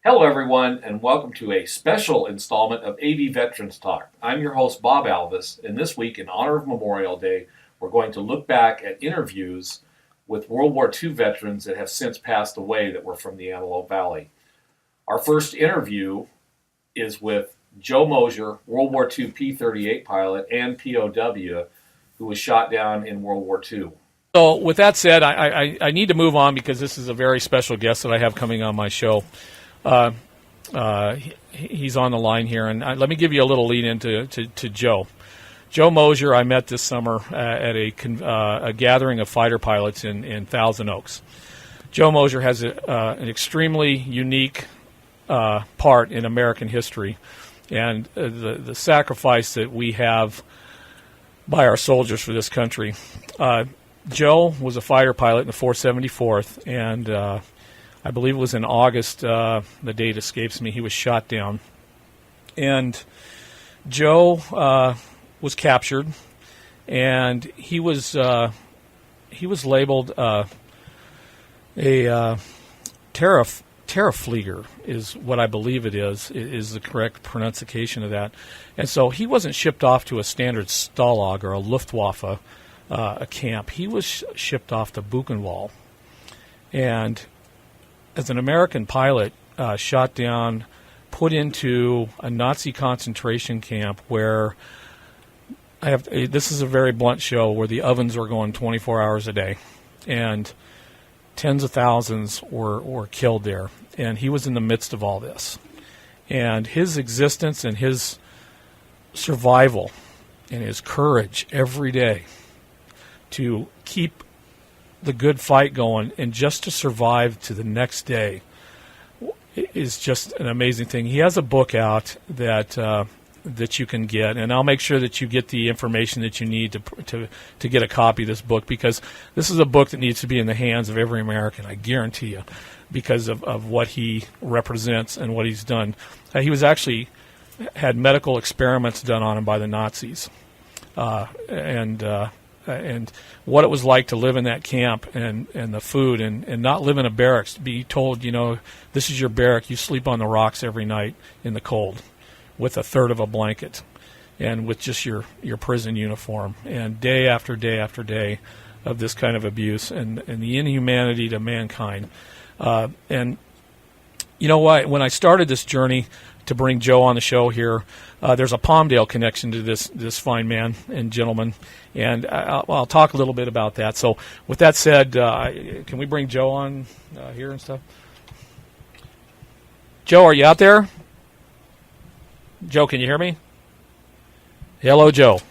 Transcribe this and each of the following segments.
Hello, everyone, and welcome to a special installment of AV Veterans Talk. I'm your host, Bob Alvis, and this week, in honor of Memorial Day, we're going to look back at interviews with World War II veterans that have since passed away that were from the Antelope Valley. Our first interview is with Joe Moser, World War II P-38 pilot and POW, who was shot down in World War II. So with that said, I need to move on because this is a very special guest that I have coming on my show. He's on the line here, and let me give you a little lead into to Joe. Joe Moser, I met this summer at a gathering of fighter pilots in Thousand Oaks. Joe Moser has an extremely unique part in American history, and the sacrifice that we have by our soldiers for this country. Joe was a fighter pilot in the 474th, and I believe it was in August, the date escapes me, he was shot down. And Joe was captured, and he was labeled a terraflieger is what I believe it is the correct pronunciation of that. And so he wasn't shipped off to a standard Stalag or a Luftwaffe a camp. He was shipped off to Buchenwald. And as an American pilot, shot down, put into a Nazi concentration camp where this is a very blunt show where the ovens are going 24 hours a day, and tens of thousands were killed there. And he was in the midst of all this. And his existence and his survival and his courage every day to keep the good fight going and just to survive to the next day is just an amazing thing. He has a book out that you can get, and I'll make sure that you get the information that you need to get a copy of this book, because this is a book that needs to be in the hands of every American, I guarantee you, because of what he represents and what he's done. He was actually had medical experiments done on him by the Nazis, and what it was like to live in that camp and the food and not live in a barracks, to be told, this is your barrack, you sleep on the rocks every night in the cold with a third of a blanket and with just your prison uniform, and day after day after day of this kind of abuse and the inhumanity to mankind. And you know what, when I started this journey to bring Joe on the show here, there's a Palmdale connection to this fine man and gentleman, and I'll talk a little bit about that. So with that said, can we bring Joe on here and stuff? Joe, are you out there? Joe, can you hear me? Hello, Joe.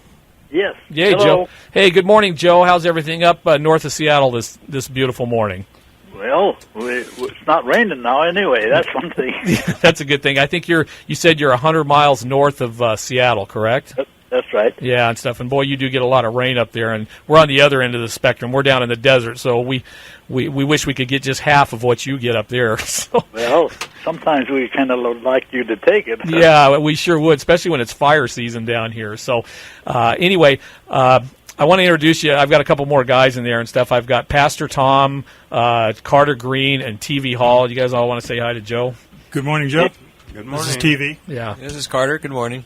Yes. Yay, Hello. Joe. Hey, good morning, Joe. How's everything up north of Seattle this beautiful morning? Well, it's not raining now anyway. That's one thing. That's a good thing. I think you said you're 100 miles north of Seattle, correct? That's right. Yeah, and stuff. And boy, you do get a lot of rain up there, and we're on the other end of the spectrum. We're down in the desert, so we wish we could get just half of what you get up there. So. Well, sometimes we kind of like you to take it. Yeah, we sure would, especially when it's fire season down here. So anyway, I want to introduce you. I've got a couple more guys in there and stuff. I've got Pastor Tom, Carter Green, and TV Hall. You guys all want to say hi to Joe? Good morning, Joe. Good morning. This is TV. Yeah. This is Carter. Good morning.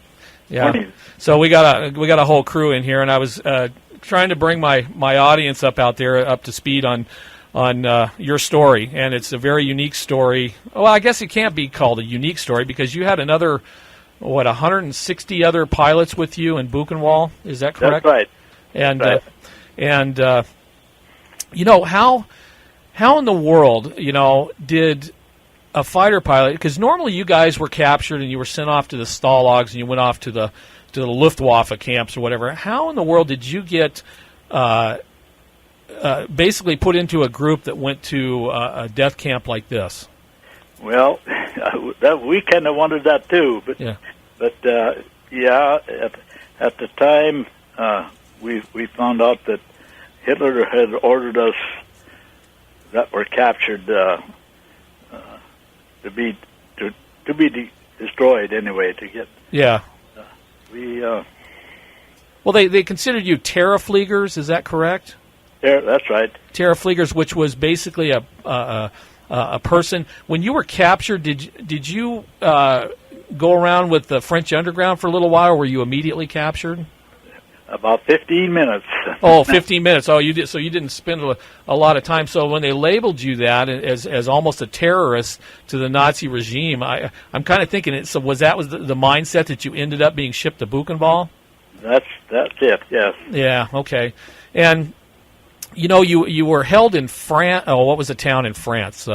Yeah. So we got a whole crew in here, and I was trying to bring my audience up to speed on your story, and it's a very unique story. Well, I guess it can't be called a unique story because you had another 160 other pilots with you in Buchenwald. Is that correct? That's right. And right. How in the world did a fighter pilot, because normally you guys were captured and you were sent off to the Stalags and you went off to the Luftwaffe camps or whatever. How in the world did you get basically put into a group that went to a death camp like this? Well, we kind of wanted that too, but Yeah. At the time we found out that Hitler had ordered us that were captured to be destroyed anyway. To get Well, they considered you terrafliegers. Is that correct? That's right. Terrafliegers, which was basically a a person. When you were captured, did you go around with the French underground for a little while, or were you immediately captured? About 15 minutes. Oh, 15 minutes. Oh, you did. So you didn't spend a lot of time. So when they labeled you that as almost a terrorist to the Nazi regime, I'm kind of thinking it. So was the mindset that you ended up being shipped to Buchenwald? That's it. Yes. Yeah. Okay. And you were held in France. Oh, what was the town in France?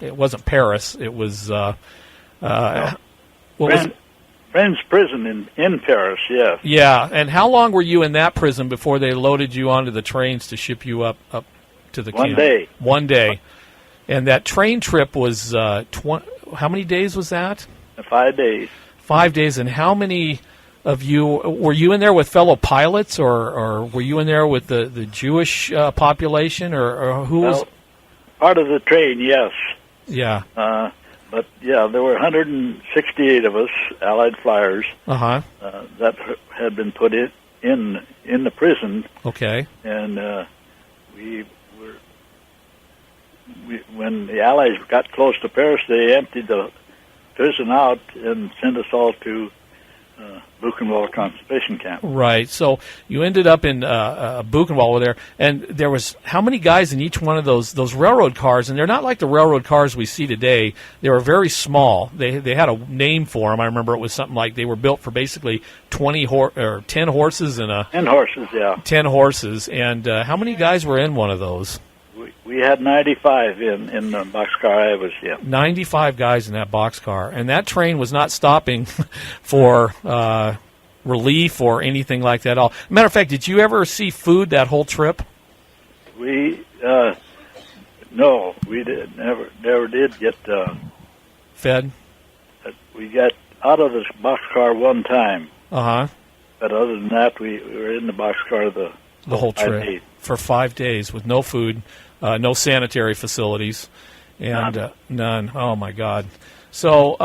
It wasn't Paris. It was what was it? Friends prison in Paris, yes. Yeah, and how long were you in that prison before they loaded you onto the trains to ship you up to the camp? 1 day. 1 day. And that train trip was, how many days was that? 5 days. 5 days, and how many of you, were you in there with fellow pilots, or were you in there with the Jewish population, or who was? Part of the train, yes. Yeah. But, yeah, there were 168 of us, Allied flyers, Uh-huh. that had been put in the prison. Okay. And when the Allies got close to Paris, they emptied the prison out and sent us all to Buchenwald concentration camp. Right. So you ended up in Buchenwald there, and there was how many guys in each one of those railroad cars? And they're not like the railroad cars we see today. They were very small. They had a name for them. I remember it was something like they were built for basically 10 horses and 10 horses, yeah. 10 horses. And how many guys were in one of those? We had 95 in the boxcar I was in. 95 guys in that boxcar, and that train was not stopping for relief or anything like that at all. Matter of fact, did you ever see food that whole trip? No, we never did get fed. We got out of the boxcar one time. Uh-huh. But other than that, we were in the boxcar the whole trip 5 days. for 5 days with no food, no sanitary facilities, and none. Oh my God! So,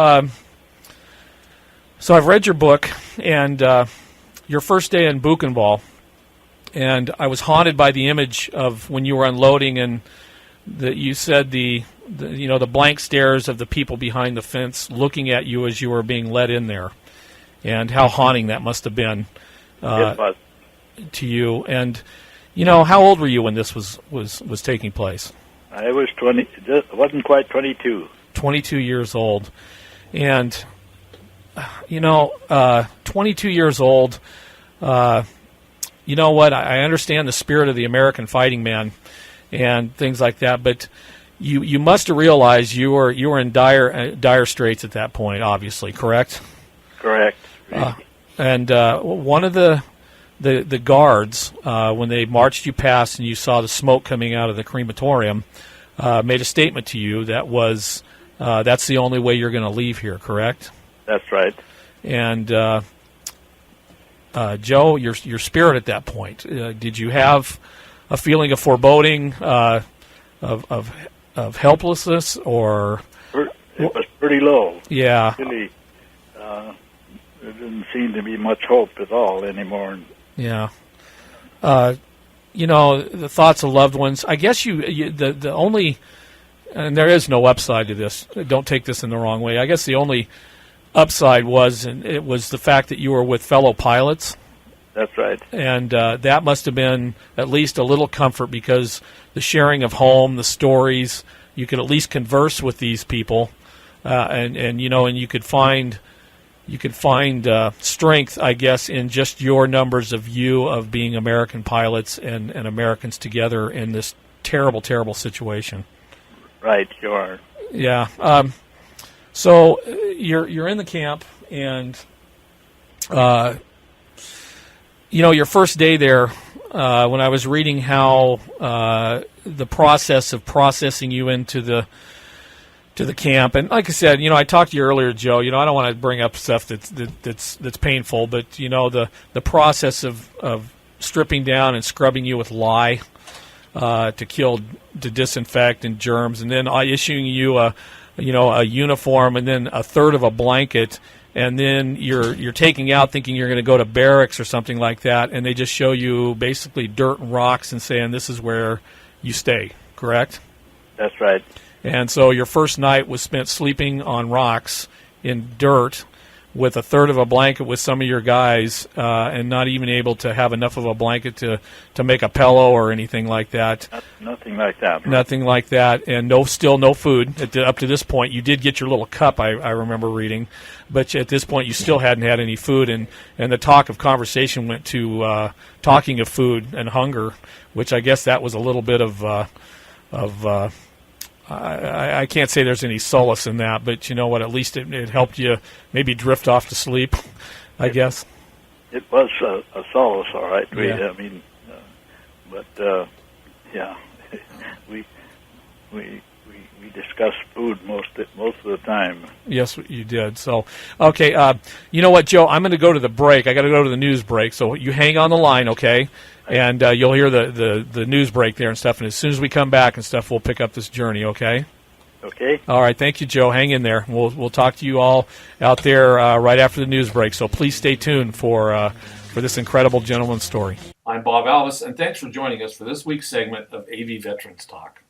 so I've read your book and your first day in Buchenwald, and I was haunted by the image of when you were unloading, and you said the blank stares of the people behind the fence looking at you as you were being let in there, and how haunting that must have been to you. And how old were you when this was taking place? I was 20. Wasn't quite 22. 22 years old, and 22 years old. You know what? I understand the spirit of the American fighting man and things like that, but you must have realized you were in dire straits at that point. Obviously, correct? Correct. And one of the guards, when they marched you past and you saw the smoke coming out of the crematorium, made a statement to you that was, that's the only way you're going to leave here, correct? That's right. And Joe, your spirit at that point, did you have a feeling of foreboding, of helplessness, or? It was pretty low. Yeah. Really, there didn't seem to be much hope at all anymore. Yeah. The thoughts of loved ones. I guess the only, and there is no upside to this. Don't take this in the wrong way. I guess the only upside was the fact that you were with fellow pilots. That's right. And that must have been at least a little comfort, because the sharing of home, the stories, you could at least converse with these people, and you could find strength, I guess, in just your numbers of being American pilots and Americans together in this terrible, terrible situation. Right, you are. Yeah. So you're in the camp, and your first day there. When I was reading how the process of processing you into the camp, and like I said, I talked to you earlier, Joe. I don't want to bring up stuff that's painful, but the process of stripping down and scrubbing you with lye to disinfect and germs, and then issuing you a uniform and then a third of a blanket, and then you're taking out thinking you're going to go to barracks or something like that, and they just show you basically dirt and rocks and saying this is where you stay. Correct? That's right. And so your first night was spent sleeping on rocks in dirt with a third of a blanket with some of your guys, and not even able to have enough of a blanket to make a pillow or anything like that. Nothing like that. Bro. Nothing like that, and still no food. Up to this point, you did get your little cup, I remember reading, but at this point you still hadn't had any food, and the talk of conversation went to talking of food and hunger, which I guess that was a little bit of I can't say there's any solace in that, but you know what? At least it helped you maybe drift off to sleep, I guess. It was a solace, all right. Yeah. Yeah, we discussed food most of the time. Yes, you did. So, okay, you know what, Joe? I'm going to go to the break. I got to go to the news break. So you hang on the line, okay? And you'll hear the news break there and stuff. And as soon as we come back and stuff, we'll pick up this journey, okay? Okay. All right. Thank you, Joe. Hang in there. We'll talk to you all out there right after the news break. So please stay tuned for this incredible gentleman's story. I'm Bob Alvis, and thanks for joining us for this week's segment of AV Veterans Talk.